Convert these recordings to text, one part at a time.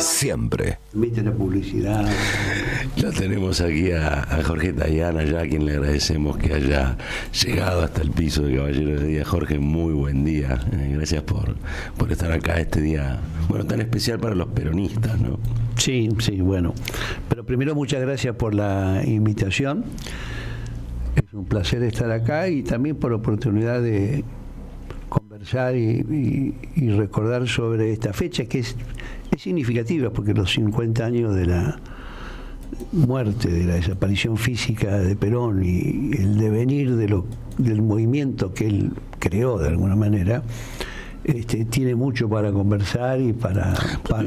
Siempre. Viste la publicidad. Lo tenemos aquí a Jorge Tayana, ya a quien le agradecemos que haya llegado hasta el piso de Caballeros de Día. Jorge, muy buen día. Gracias por estar acá este día, bueno, tan especial para los peronistas, ¿no? Sí, bueno. Pero primero, muchas gracias por la invitación. Es un placer estar acá y también por la oportunidad de conversar y recordar sobre esta fecha que es significativa, porque los 50 años de la muerte, de la desaparición física de Perón y el devenir del movimiento que él creó de alguna manera, tiene mucho para conversar y para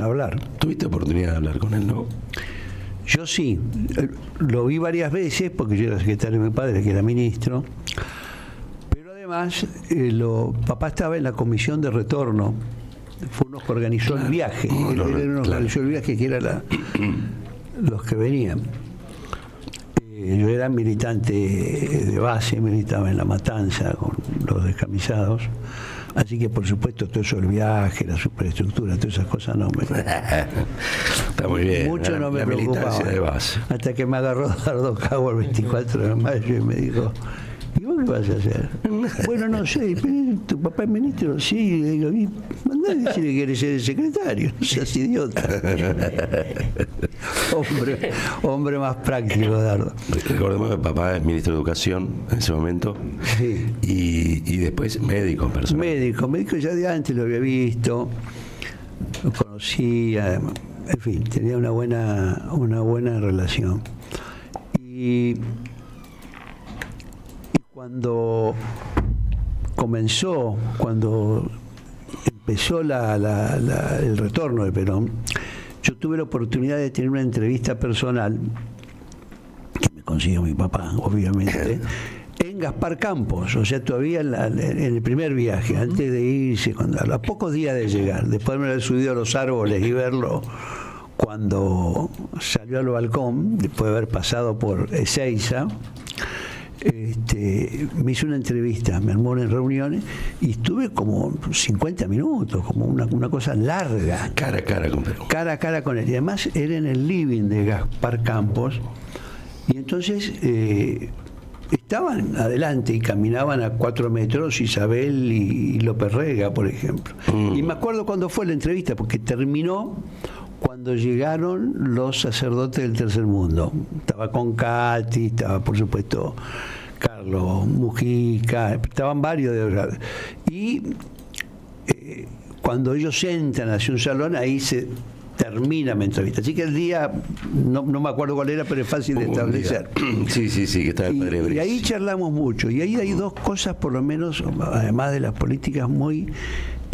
hablar. ¿Tuviste oportunidad de hablar con él, no? Yo sí, lo vi varias veces porque yo era secretario de mi padre, que era ministro, pero además papá estaba en la comisión de retorno, fue uno que organizó el viaje, organizó el viaje que era los que venían. Yo era militante de base, militaba en La Matanza con los descamisados. Así que, por supuesto, todo eso, el viaje, la superestructura, todas esas cosas no me... Está muy bien. Mucho no me preocupaba. De base. Hasta que me agarró Dardo Cabo el 24 de mayo y me dijo, ¿y vos qué vas a hacer? Bueno, no sé, ¿tu papá es ministro? Sí, le digo, mandá a decirle que eres el secretario, no seas idiota. hombre más práctico, Dardo. Recordemos que papá es ministro de Educación en ese momento. Sí. Y después médico personal. Médico ya de antes lo había visto, lo conocía, en fin, tenía una buena relación. Y cuando empezó el retorno de Perón, yo tuve la oportunidad de tener una entrevista personal, que me consiguió mi papá, obviamente, en Gaspar Campos, o sea, todavía en el primer viaje, antes de irse, a pocos días de llegar, después de haber subido a los árboles y verlo cuando salió al balcón, después de haber pasado por Ezeiza. Me hizo una entrevista, me armó unas reuniones y estuve como 50 minutos, como una cosa larga. Cara a cara con Perón. Cara a cara con él. Y además era en el living de Gaspar Campos. Y entonces estaban adelante y caminaban a 4 metros Isabel y López Rega, por ejemplo. Y me acuerdo cuando fue la entrevista, porque terminó cuando llegaron los sacerdotes del Tercer Mundo. Estaba Concati, estaba por supuesto Carlos Mujica, estaban varios de ellos. Y cuando ellos entran hacia un salón, ahí se termina mi entrevista. Así que el día, no me acuerdo cuál era, pero es fácil de establecer. Sí, que está el padre Brice. Y ahí charlamos mucho. Y ahí hay dos cosas, por lo menos, además de las políticas, muy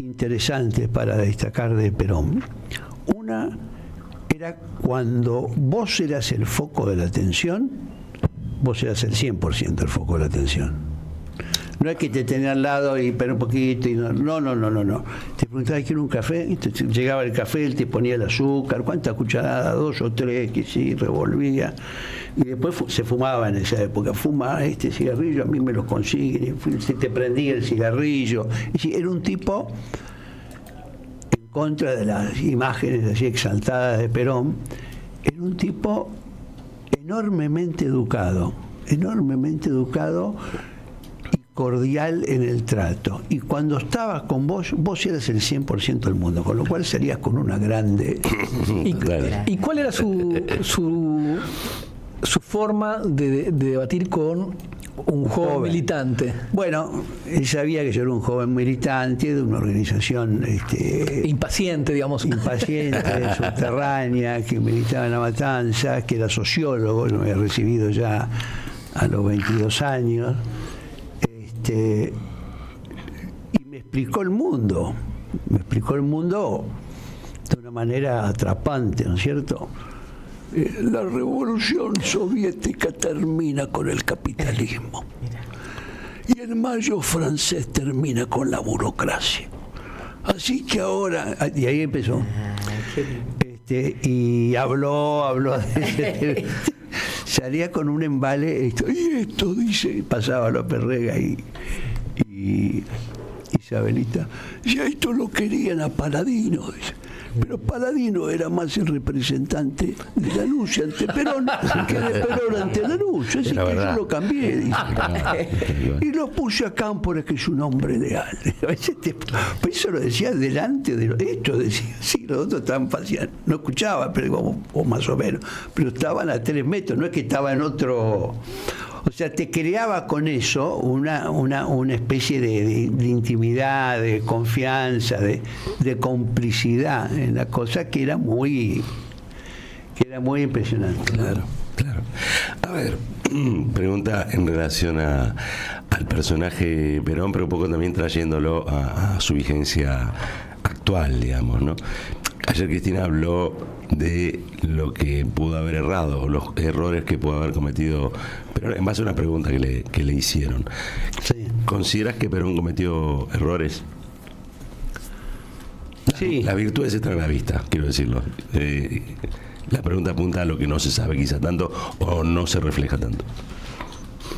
interesantes para destacar de Perón. Una era cuando vos eras el foco de la atención, vos eras el 100% el foco de la atención. No es que te tenía al lado y espera un poquito y no. Te preguntaba, ¿quiero un café? Y llegaba el café, él te ponía el azúcar, ¿cuántas cucharadas? 2 o 3, que sí, revolvía. Y después se fumaba en esa época. Fuma este cigarrillo, a mí me los consiguen, se te prendía el cigarrillo. Es decir, era un tipo, contra de las imágenes así exaltadas de Perón, era un tipo enormemente educado y cordial en el trato. Y cuando estabas con vos eras el 100% del mundo, con lo cual salías con una grande... ¿Y cuál era su forma de debatir con un joven militante? Bueno, él sabía que yo era un joven militante de una organización impaciente, digamos. Impaciente, subterránea, que militaba en La Matanza, que era sociólogo, yo me había recibido ya a los 22 años. Y me explicó el mundo de una manera atrapante, ¿no es cierto? La revolución soviética termina con el capitalismo y el mayo francés termina con la burocracia. Así que ahora, y ahí empezó. Y habló de salía con un embale, y esto dice, pasaba López Rega y Isabelita, y a esto lo querían a Paladino, dice. Pero Paladino era más el representante de Lanús ante Perón que de Perón ante Lanús. Así que yo lo cambié. Dice. Y lo puse a Cámpora, que es un hombre leal. Eso lo decía delante de los hechos. Decía, sí, los otros estaban fácil. No escuchaba, pero o más o menos. Pero estaban a 3 metros, no es que estaba en otro. O sea, te creaba con eso una especie de intimidad, de confianza, de complicidad en la cosa que era muy impresionante. Claro. A ver, pregunta en relación al personaje Perón, pero un poco también trayéndolo a su vigencia actual, digamos, ¿no? Ayer Cristina habló de lo que pudo haber errado, los errores que pudo haber cometido Perón, en base a una pregunta que le hicieron. Sí. ¿Consideras que Perón cometió errores? Sí. Las virtudes están a la vista, quiero decirlo. La pregunta apunta a lo que no se sabe quizá tanto o no se refleja tanto.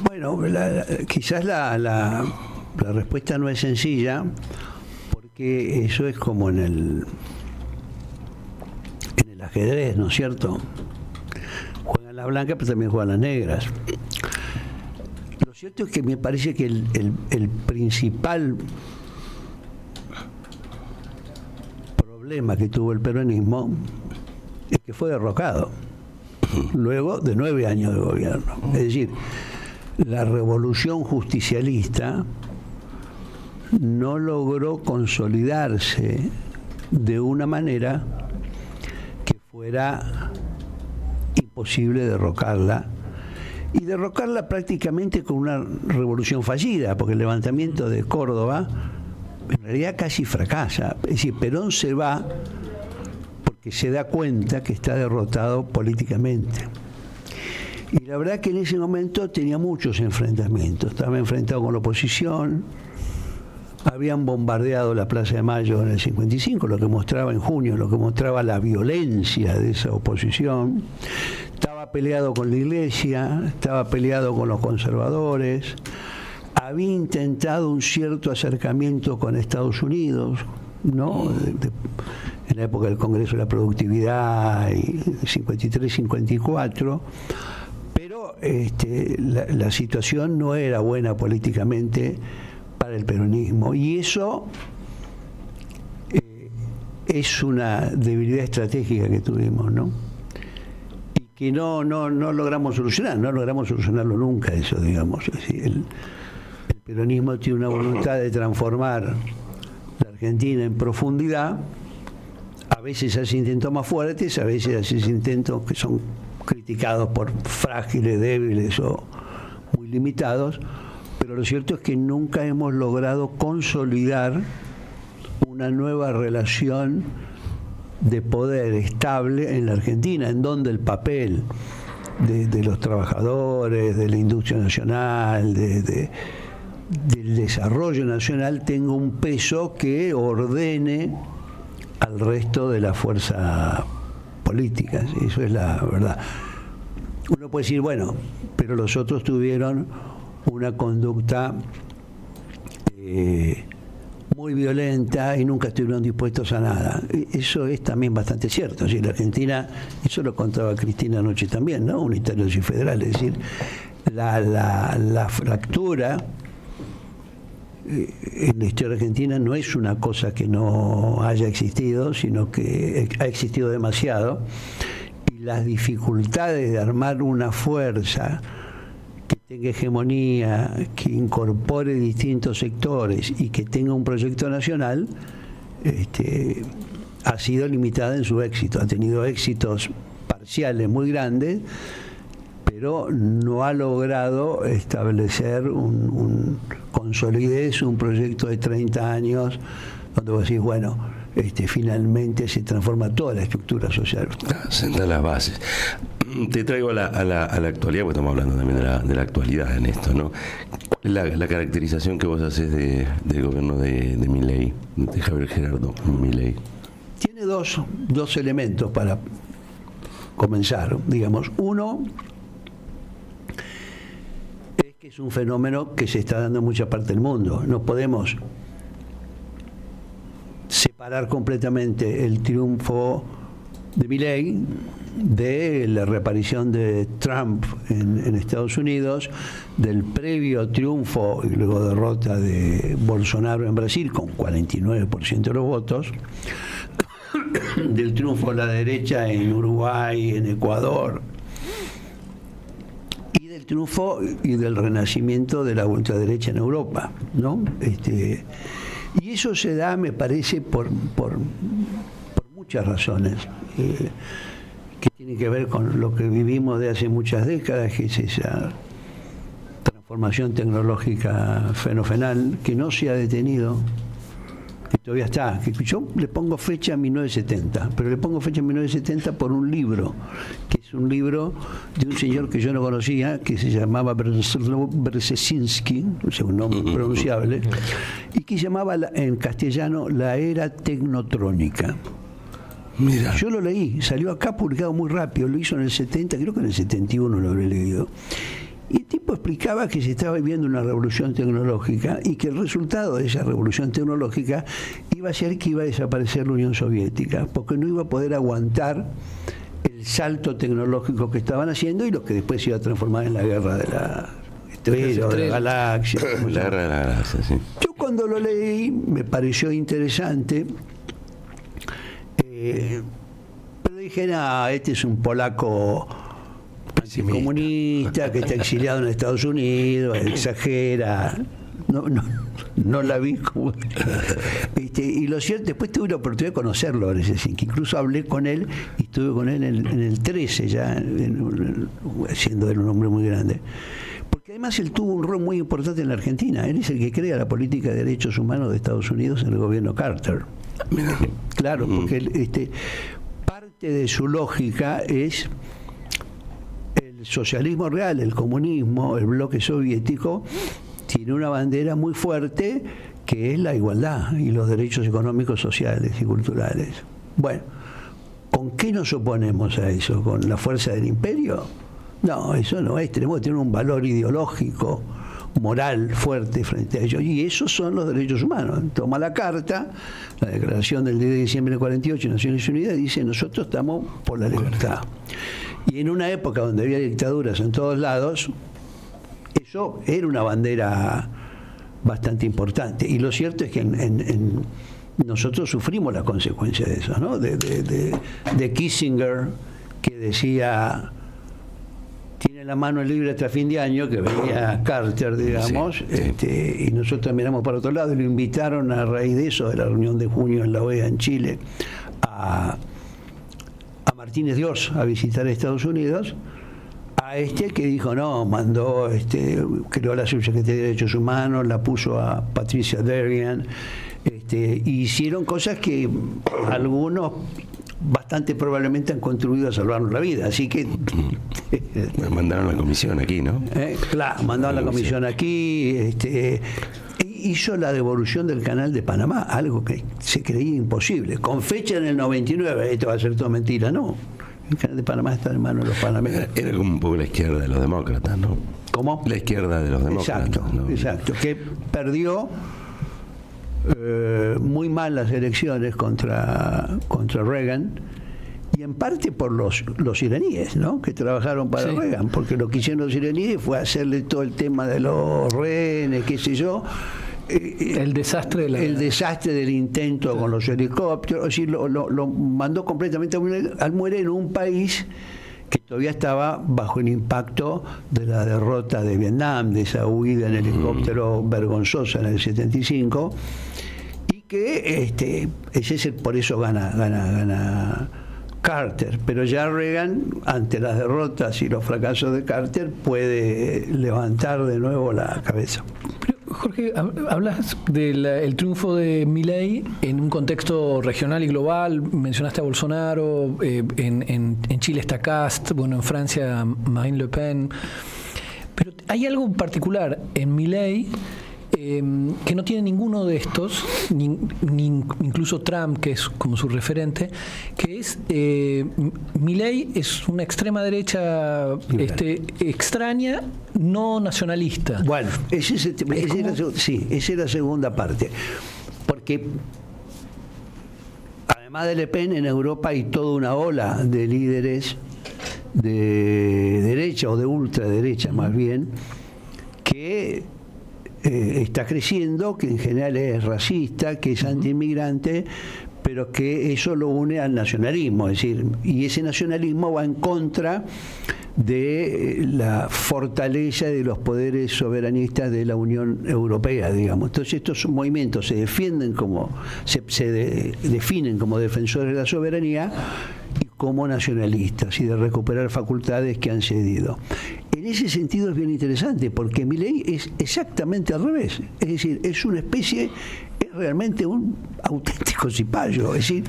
Bueno, quizás la respuesta no es sencilla, porque eso es como en el ajedrez, ¿no es cierto? Juegan las blancas, pero también juegan las negras. Lo cierto es que me parece que el principal problema que tuvo el peronismo es que fue derrocado luego de 9 años de gobierno. Es decir, la revolución justicialista no logró consolidarse de una manera que fuera imposible derrocarla, y derrocarla prácticamente con una revolución fallida, porque el levantamiento de Córdoba en realidad casi fracasa. Es decir, Perón se va porque se da cuenta que está derrotado políticamente. Y la verdad que en ese momento tenía muchos enfrentamientos. Estaba enfrentado con la oposición, habían bombardeado la Plaza de Mayo en el 55, lo que mostraba en junio, lo que mostraba la violencia de esa oposición. Estaba peleado con la Iglesia, estaba peleado con los conservadores, había intentado un cierto acercamiento con Estados Unidos, ¿no? En la época del Congreso de la Productividad, 53-54, pero la situación no era buena políticamente para el peronismo, y eso es una debilidad estratégica que tuvimos, ¿no? Y que no logramos solucionarlo nunca, eso, digamos. Es decir, el peronismo tiene una voluntad de transformar la Argentina en profundidad. A veces hace intentos más fuertes, a veces hace intentos que son criticados por frágiles, débiles o muy limitados, pero lo cierto es que nunca hemos logrado consolidar una nueva relación de poder estable en la Argentina, en donde el papel de los trabajadores, de la industria nacional, del desarrollo nacional tenga un peso que ordene al resto de la fuerza política. Eso es la verdad. Uno puede decir, bueno, pero los otros tuvieron una conducta muy violenta y nunca estuvieron dispuestos a nada. Eso es también bastante cierto. ¿Sí? La Argentina, eso lo contaba Cristina anoche también, ¿no? Unitarios y federales. Es decir, la fractura en la historia argentina no es una cosa que no haya existido, sino que ha existido demasiado, y las dificultades de armar una fuerza que tenga hegemonía, que incorpore distintos sectores y que tenga un proyecto nacional, ha sido limitada en su éxito. Ha tenido éxitos parciales muy grandes, pero no ha logrado establecer con solidez un proyecto de 30 años donde vos decís, bueno, finalmente se transforma toda la estructura social. Sentar las bases. Te traigo a la actualidad, porque estamos hablando también de la actualidad en esto, ¿no? La caracterización que vos haces del gobierno de Milei, de Javier Gerardo Milei. Tiene dos elementos para comenzar, digamos. Uno es que es un fenómeno que se está dando en mucha parte del mundo. No podemos separar completamente el triunfo de Milei de la reaparición de Trump en Estados Unidos, del previo triunfo y luego derrota de Bolsonaro en Brasil con 49% de los votos, del triunfo de la derecha en Uruguay, en Ecuador, y del triunfo y del renacimiento de la ultraderecha en Europa, ¿no? Y eso se da, me parece, por muchas razones, que tienen que ver con lo que vivimos de hace muchas décadas, que es esa transformación tecnológica fenomenal que no se ha detenido, que todavía está. Que yo le pongo fecha a 1970, pero le pongo fecha a 1970 por un libro, que es un libro de un señor que yo no conocía, que se llamaba Brzezinski, un nombre pronunciable, y que llamaba en castellano La Era Tecnotrónica. Mira. Yo lo leí, salió acá publicado muy rápido, lo hizo en el 70, creo que en el 71 lo habré leído. Y el tipo explicaba que se estaba viviendo una revolución tecnológica y que el resultado de esa revolución tecnológica iba a ser que iba a desaparecer la Unión Soviética, porque no iba a poder aguantar el salto tecnológico que estaban haciendo y lo que después se iba a transformar en la guerra de la estrella, de la galaxia. La guerra de la galaxia, sí. Yo cuando lo leí me pareció interesante, pero dije, este es un polaco comunista que está exiliado en Estados Unidos, exagera. No la vi como... y lo cierto, después tuve la oportunidad de conocerlo, que incluso hablé con él y estuve con él en el 13 ya, siendo él un hombre muy grande. Porque además él tuvo un rol muy importante en la Argentina. Él es el que crea la política de derechos humanos de Estados Unidos en el gobierno Carter. Claro, porque parte de su lógica es el socialismo real, el comunismo, el bloque soviético tiene una bandera muy fuerte que es la igualdad y los derechos económicos, sociales y culturales. Bueno, ¿con qué nos oponemos a eso? ¿Con la fuerza del imperio? No, eso no es. Tenemos que tener un valor ideológico, moral fuerte frente a ellos, y esos son los derechos humanos. Toma la carta, la declaración del 10 de diciembre del 48 de Naciones Unidas, dice: nosotros estamos por la libertad. Y en una época donde había dictaduras en todos lados, eso era una bandera bastante importante. Y lo cierto es que nosotros sufrimos las consecuencias de eso, ¿no? De Kissinger, que decía: tiene la mano libre hasta fin de año, que venía Carter, digamos, sí. Y nosotros miramos para otro lado, y lo invitaron a raíz de eso, de la reunión de junio en la OEA en Chile, a Martínez de Oz a visitar Estados Unidos, a que dijo no, mandó, creó la Subsecretaría de Derechos Humanos, la puso a Patricia Derian, hicieron cosas que algunos bastante probablemente han contribuido a salvarnos la vida, así que mandaron la comisión aquí, ¿no? Claro, mandaron la comisión aquí, hizo la devolución del canal de Panamá, algo que se creía imposible, con fecha en el 99, esto va a ser toda mentira, no. El canal de Panamá está en manos de los panameños. Era como un poco la izquierda de los demócratas, ¿no? ¿Cómo? La izquierda de los demócratas. Exacto, ¿no? Exacto, que perdió muy mal las elecciones contra Reagan, y en parte por los iraníes, ¿no? Que trabajaron para Reagan, porque lo que hicieron los iraníes fue hacerle todo el tema de los rehenes, qué sé yo, el desastre del intento con los helicópteros, es decir, lo mandó completamente al muere en un país que todavía estaba bajo el impacto de la derrota de Vietnam, de esa huida en helicóptero vergonzosa en el 75, y que por eso gana Carter, pero ya Reagan, ante las derrotas y los fracasos de Carter, puede levantar de nuevo la cabeza. Jorge, hablas del triunfo de Milei en un contexto regional y global. Mencionaste a Bolsonaro, en Chile está Kast, bueno, en Francia Marine Le Pen. Pero hay algo particular en Milei que no tiene ninguno de estos, ni incluso Trump, que es como su referente, que es Milei es una extrema derecha extraña, no nacionalista. Bueno, esa es la segunda parte, porque Además de Le Pen, en Europa hay toda una ola de líderes de derecha o de ultraderecha más bien, que está creciendo, que en general es racista, que es antiinmigrante, pero que eso lo une al nacionalismo, es decir, y ese nacionalismo va en contra de la fortaleza de los poderes soberanistas de la Unión Europea, digamos. Entonces estos movimientos se definen como defensores de la soberanía y como nacionalistas y de recuperar facultades que han cedido. En ese sentido es bien interesante porque Milei es exactamente al revés, es decir, es una especie, es realmente un auténtico cipayo, es decir,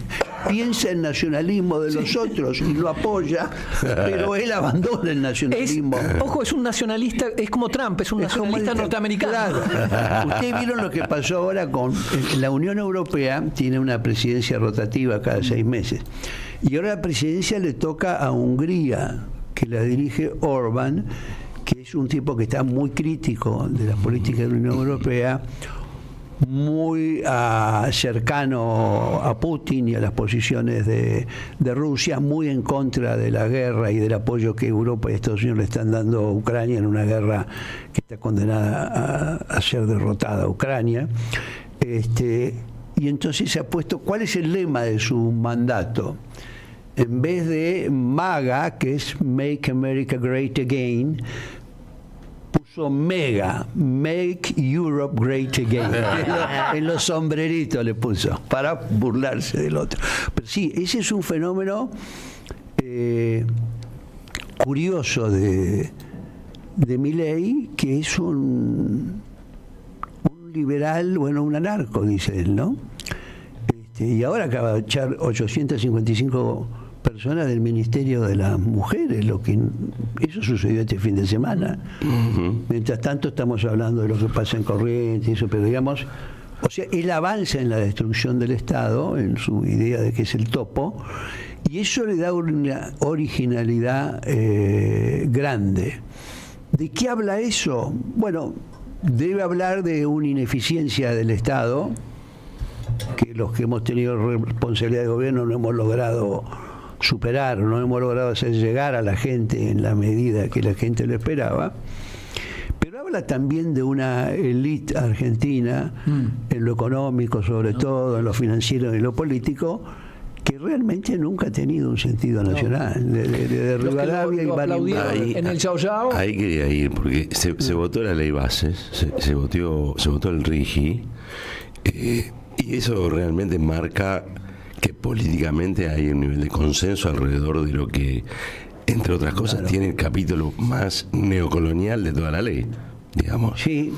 piensa el nacionalismo de los otros y lo apoya, pero él abandona el nacionalismo. Ojo, es un nacionalista, es como Trump, es un nacionalista norteamericano. Claro. Ustedes vieron lo que pasó ahora con la Unión Europea, tiene una presidencia rotativa cada 6 meses, y ahora la presidencia le toca a Hungría, que la dirige Orbán, que es un tipo que está muy crítico de las políticas de la Unión Europea, muy cercano a Putin y a las posiciones de Rusia, muy en contra de la guerra y del apoyo que Europa y Estados Unidos le están dando a Ucrania en una guerra que está condenada a ser derrotada, Ucrania. Y entonces se ha puesto, ¿cuál es el lema de su mandato? En vez de MAGA, que es Make America Great Again, puso MEGA, Make Europe Great Again. En los sombreritos le puso, para burlarse del otro. Pero sí, ese es un fenómeno curioso de Milei, que es un liberal, bueno, un anarco, dice él, ¿no? Y ahora acaba de echar 855 personas del Ministerio de las Mujeres, eso sucedió este fin de semana. Mientras tanto estamos hablando de lo que pasa en Corrientes y eso, pero digamos, o sea, él avanza en la destrucción del Estado, en su idea de que es el topo, y eso le da una originalidad grande. ¿De qué habla eso? Bueno, debe hablar de una ineficiencia del Estado, que los que hemos tenido responsabilidad de gobierno no hemos logrado superar, no hemos logrado hacer llegar a la gente en la medida que la gente lo esperaba, pero habla también de una élite argentina, en lo económico sobre todo, en lo financiero y en lo político, que realmente nunca ha tenido un sentido nacional, de Rivadavia y Bariloche. En el Yao Yao. Ahí quería ir, porque se votó la ley bases, se votó el RIGI, y eso realmente marca que políticamente hay un nivel de consenso alrededor de lo que, entre otras cosas, claro, tiene el capítulo más neocolonial de toda la ley, digamos. Sí,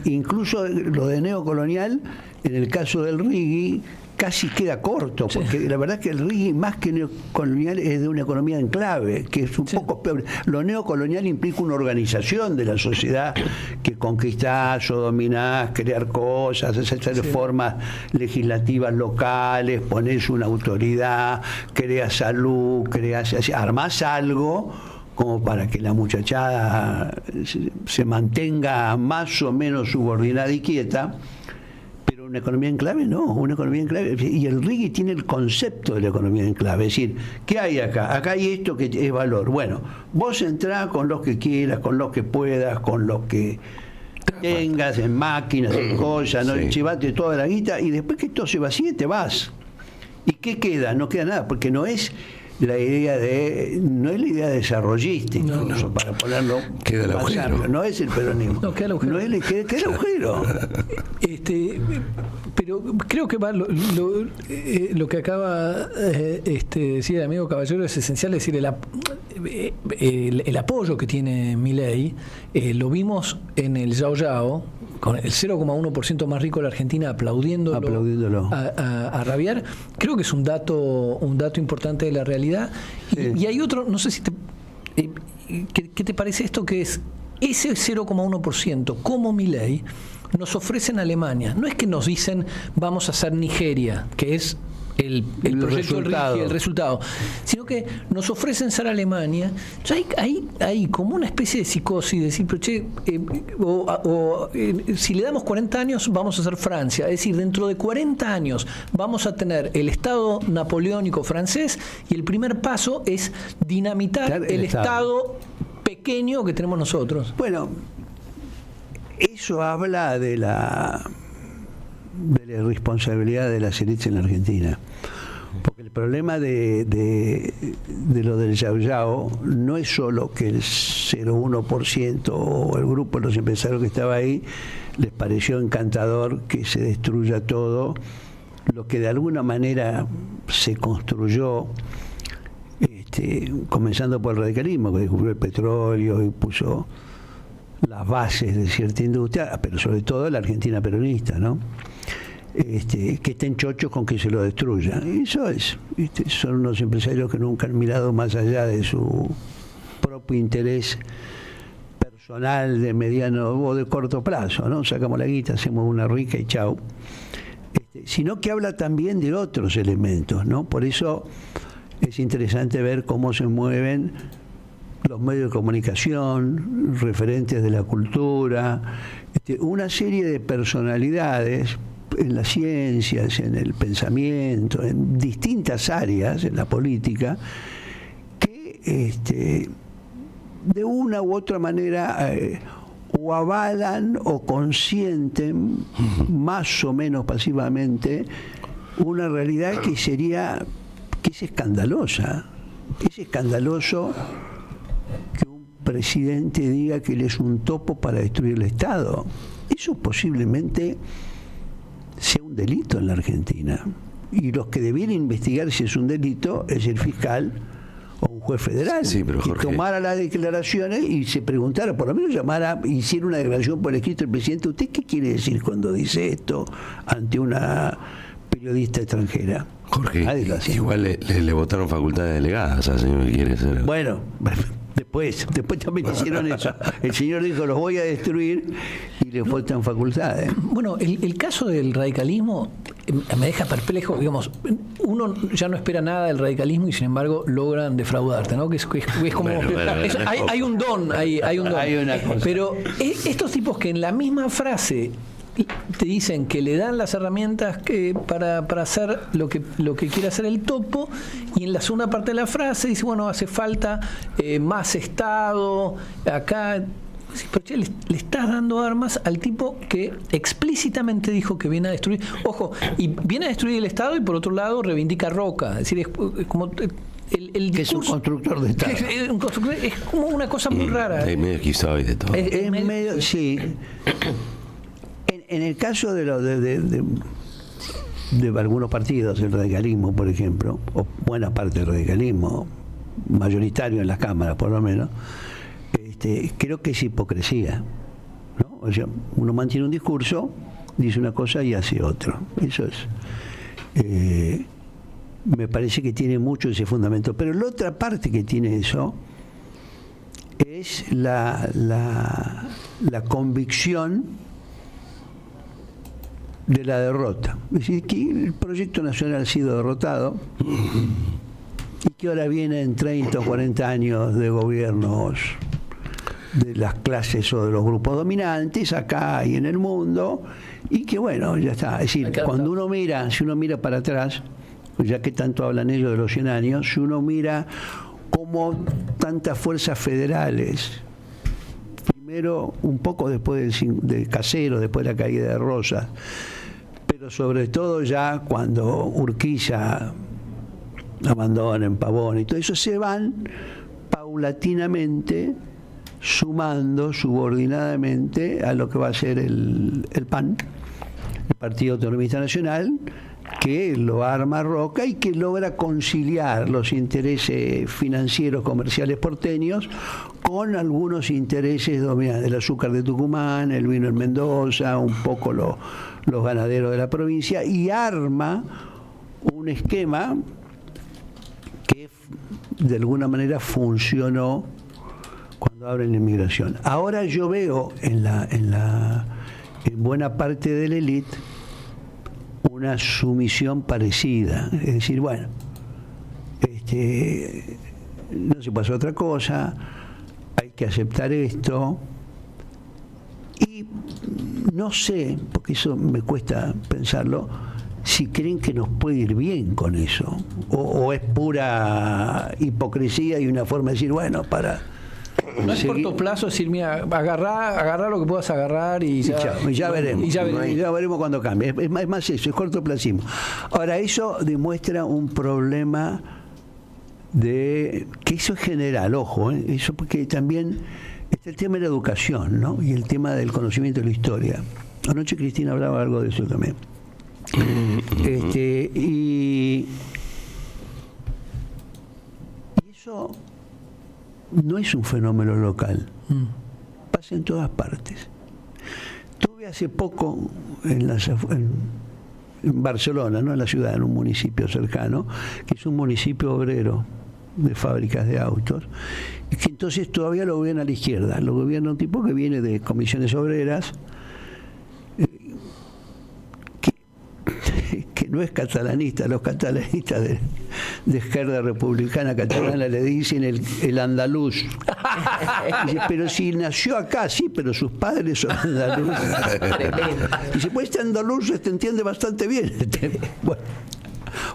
incluso lo de neocolonial, en el caso del RIGI, casi queda corto, porque la verdad es que el RIGI, más que neocolonial, es de una economía en clave, que es un poco peor. Lo neocolonial implica una organización de la sociedad que conquistás o dominás, crear cosas, hacer formas legislativas locales, ponés una autoridad, creas salud, armás algo como para que la muchachada se mantenga más o menos subordinada y quieta. Una economía en clave, no, una economía en clave. Y el RIGI tiene el concepto de la economía en clave. Es decir, ¿qué hay acá? Acá hay esto que es valor. Bueno, vos entrás con los que quieras, con los que puedas, con los que tengas, en máquinas, en cosas, ¿no? Llevate toda la guita y después que todo se vacíe te vas. ¿Y qué queda? No queda nada, porque no es la idea desarrollística, para ponerlo queda el agujero. Amplio. No es el peronismo. No, queda el agujero. Queda el agujero. Pero creo que lo que acaba de decir el amigo Caballero es esencial, es decir, el apoyo que tiene Milei, lo vimos en el Yao Yao, con el 0,1% más rico de la Argentina aplaudiéndolo. A rabiar. Creo que es un dato importante de la realidad. Sí. Y hay otro, no sé si ¿qué te parece esto? Que es ese 0,1%, como Milei nos ofrecen Alemania. No es que nos dicen vamos a hacer Nigeria, que es el proyecto del RIGI, el resultado, sino que nos ofrecen ser Alemania. Entonces hay como una especie de psicosis, decir, pero che, si le damos 40 años vamos a ser Francia, es decir, dentro de 40 años vamos a tener el Estado napoleónico francés y el primer paso es dinamitar el Estado pequeño que tenemos nosotros. Bueno, eso habla de la irresponsabilidad de las élites en la Argentina. Porque el problema de lo del Yao Yao no es solo que el 0,1% o el grupo de los empresarios que estaba ahí les pareció encantador que se destruya todo, lo que de alguna manera se construyó, comenzando por el radicalismo, que descubrió el petróleo y puso las bases de cierta industria, pero sobre todo la Argentina peronista, ¿no? Que estén chochos con que se lo destruya. Y eso es, son unos empresarios que nunca han mirado más allá de su propio interés personal de mediano o de corto plazo, ¿no? Sacamos la guita, hacemos una rica y chau. Sino que habla también de otros elementos, ¿no? Por eso es interesante ver cómo se mueven los medios de comunicación, referentes de la cultura, una serie de personalidades en las ciencias, en el pensamiento, en distintas áreas, en la política, que de una u otra manera o avalan o consienten más o menos pasivamente una realidad que es escandalosa. Es escandaloso que un presidente diga que él es un topo para destruir el Estado. Eso posiblemente sea un delito en la Argentina. Y los que debieran investigar si es un delito es el fiscal o un juez federal, sí, pero Jorge, que tomara las declaraciones y se preguntara, por lo menos hiciera una declaración por escrito el presidente. ¿Usted qué quiere decir cuando dice esto ante una periodista extranjera? Jorge, igual le votaron facultades delegadas al señor que quiere ser. Bueno, después también hicieron eso. El señor dijo, los voy a destruir, y le faltan facultades. Bueno, el caso del radicalismo me deja perplejo. Digamos, uno ya no espera nada del radicalismo y sin embargo logran defraudarte, ¿no? Que es como hay un don, hay un don. Hay una cosa. Pero estos tipos que en la misma frase te dicen que le dan las herramientas para hacer lo que quiere hacer el topo, y en la segunda parte de la frase dice, bueno, hace falta más Estado acá. Pero che, le estás dando armas al tipo que explícitamente dijo que viene a destruir, ojo, y viene a destruir el Estado, y por otro lado reivindica Roca, es decir, es como el que es un constructor de Estado. Es como una cosa muy rara. Es medio esquizoide todo. Es medio, sí. En el caso de algunos partidos, el radicalismo, por ejemplo, o buena parte del radicalismo, mayoritario en las cámaras por lo menos, creo que es hipocresía, ¿no? O sea, uno mantiene un discurso, dice una cosa y hace otro. Eso es. Me parece que tiene mucho ese fundamento. Pero la otra parte que tiene eso es la convicción de la derrota. Es decir, que el proyecto nacional ha sido derrotado y que ahora vienen 30 o 40 años de gobiernos de las clases o de los grupos dominantes acá y en el mundo, y que bueno, ya está. Es decir, cuando uno mira, si uno mira para atrás, ya que tanto hablan ellos de los 100 años, si uno mira cómo tantas fuerzas federales, primero un poco después de Casero, después de la caída de Rosas, pero sobre todo ya cuando Urquiza abandona en Pavón y todo eso, se van paulatinamente sumando subordinadamente a lo que va a ser el PAN, el Partido Autonomista Nacional, que lo arma Roca y que logra conciliar los intereses financieros comerciales porteños con algunos intereses dominantes, el azúcar de Tucumán, el vino en Mendoza, un poco los ganaderos de la provincia, y arma un esquema que de alguna manera funcionó cuando abren la inmigración. Ahora yo veo en buena parte de la élite una sumisión parecida. Es decir, bueno, no se pasó otra cosa, hay que aceptar esto. Y no sé, porque eso me cuesta pensarlo, si creen que nos puede ir bien con eso, o es pura hipocresía y una forma de decir, bueno, para... No es corto plazo decir, mira, agarrar lo que puedas agarrar y ya veremos. Y ya veremos. Ya veremos cuando cambie. Es más eso, es cortoplacismo. Ahora, eso demuestra un problema que eso es general, ojo, eso porque también está el tema de la educación, ¿no? Y el tema del conocimiento de la historia. Anoche Cristina hablaba algo de eso también. Y eso no es un fenómeno local, pasa en todas partes. Tuve hace poco en Barcelona, no en la ciudad, en un municipio cercano, que es un municipio obrero de fábricas de autos, y que entonces todavía lo gobierna a la izquierda, lo gobierna un tipo que viene de comisiones obreras, que no es catalanista. Los catalanistas de Esquerda Republicana Catalana le dicen el andaluz. Dice, pero si nació acá, sí, pero sus padres son andaluces. Dice, pues este andaluz se entiende bastante bien. Bueno,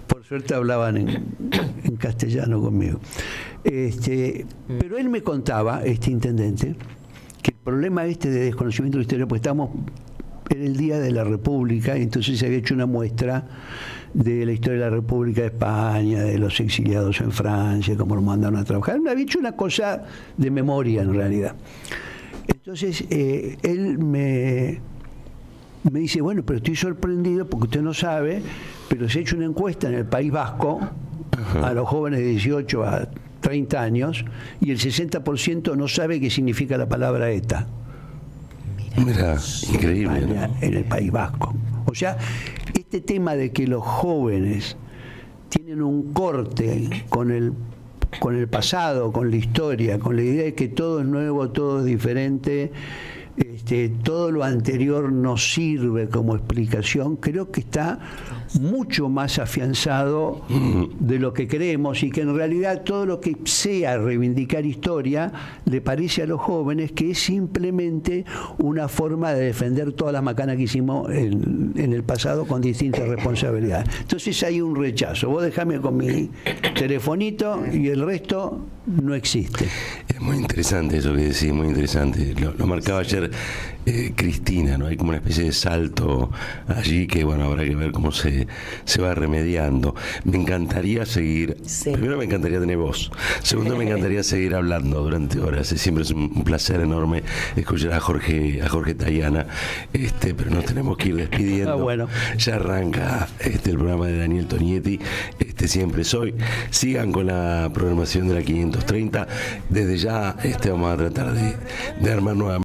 por suerte hablaban en castellano conmigo. Pero él me contaba, este intendente, que el problema de desconocimiento de la historia, pues estamos en el Día de la República, entonces se había hecho una muestra de la historia de la República de España, de los exiliados en Francia, cómo los mandaron a trabajar. Había hecho una cosa de memoria en realidad. Entonces él me dice, bueno, pero estoy sorprendido porque usted no sabe, pero se ha hecho una encuesta en el País Vasco a los jóvenes de 18 a 30 años y el 60% no sabe qué significa la palabra ETA. Mira, increíble, España, ¿no? En el País Vasco. O sea, este tema de que los jóvenes tienen un corte con el pasado, con la historia, con la idea de que todo es nuevo, todo es diferente, todo lo anterior nos sirve como explicación, creo que está mucho más afianzado de lo que creemos, y que en realidad todo lo que sea reivindicar historia le parece a los jóvenes que es simplemente una forma de defender todas las macanas que hicimos en el pasado con distintas responsabilidades. Entonces hay un rechazo. Vos dejame con mi telefonito y el resto no existe. Es muy interesante eso que decís, muy interesante. Lo marcaba ayer Cristina, ¿no? Hay como una especie de salto allí que, bueno, habrá que ver cómo se va remediando. Me encantaría seguir, primero me encantaría tener voz, segundo me encantaría seguir hablando durante horas. Siempre es un placer enorme escuchar a Jorge Tayana, pero nos tenemos que ir despidiendo. Bueno. Ya arranca el programa de Daniel Tonietti, Siempre Soy. Sigan con la programación de la 530. Desde ya vamos a tratar de armar nuevamente